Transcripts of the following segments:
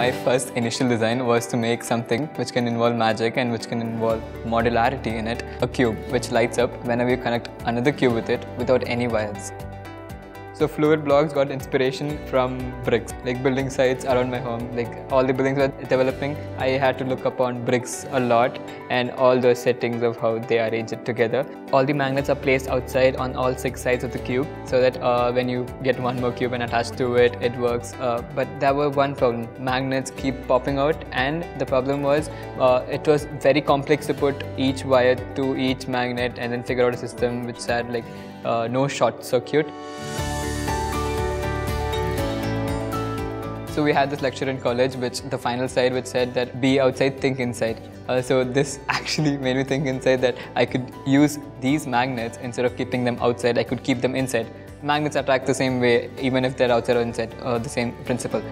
My first initial design was to make something which can involve magic and which can involve modularity in it. A cube which lights up whenever you connect another cube with it without any wires. So fluid blocks got inspiration from bricks, like building sites around my home. Like all the buildings were developing, I had to look upon bricks a lot and all the settings of how they arrange it together. All the magnets are placed outside on all 6 sides of the cube so that when you get one more cube and attach to it, it works. But there was one problem. Magnets keep popping out, and the problem was it was very complex to put each wire to each magnet and then figure out a system which had like no short circuit. So we had this lecture in college, the final side which said that be outside, think inside. So this actually made me think inside that I could use these magnets instead of keeping them outside, I could keep them inside. Magnets attract the same way even if they're outside or inside, the same principle.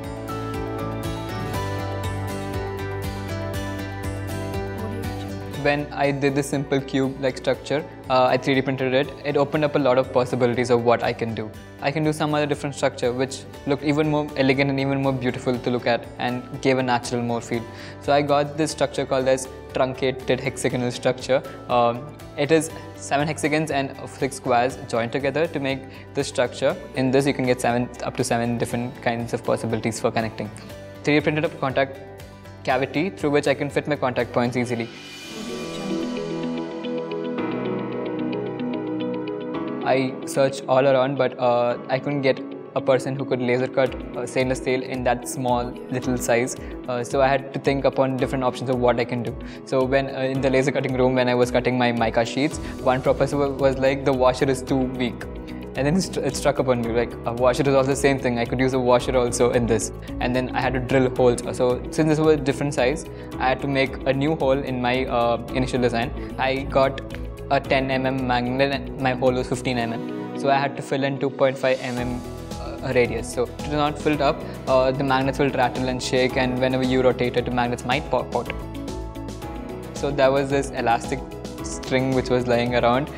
When I did this simple cube-like structure, I 3D printed it. It opened up a lot of possibilities of what I can do. I can do some other different structure which looked even more elegant and even more beautiful to look at and gave a natural more feel. So I got this structure called as truncated hexagonal structure. It is 7 hexagons and 6 squares joined together to make this structure. In this you can get up to 7 different kinds of possibilities for connecting. 3D printed a contact cavity through which I can fit my contact points easily. I searched all around, but I couldn't get a person who could laser cut stainless steel in that small little size. So I had to think upon different options of what I can do. So when in the laser cutting room, when I was cutting my mica sheets, one professor was like, the washer is too weak. And then it struck upon me, like a washer is also the same thing. I could use a washer also in this. And then I had to drill holes. So since this was a different size, I had to make a new hole in my initial design. I got a 10 mm magnet and my hole was 15 mm. So I had to fill in 2.5 mm radius. So if it is not filled up, the magnets will rattle and shake, and whenever you rotate it, the magnets might pop out. So there was this elastic string which was lying around.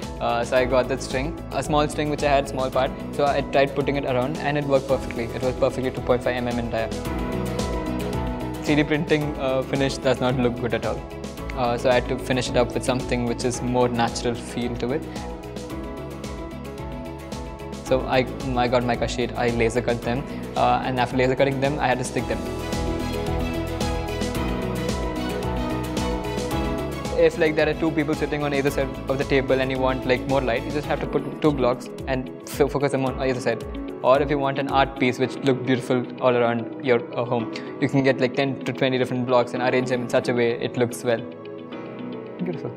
So I got that string, a small string which I had, small part. So I tried putting it around and it worked perfectly. It was perfectly 2.5 mm in diameter. 3D printing finish does not look good at all. So I had to finish it up with something which is more natural feel to it. So I got mica sheet, I laser cut them, and after laser cutting them, I had to stick them. If like there are 2 people sitting on either side of the table and you want like more light, you just have to put 2 blocks and focus them on either side. Or if you want an art piece which look beautiful all around your home, you can get like 10 to 20 different blocks and arrange them in such a way it looks well. Beautiful.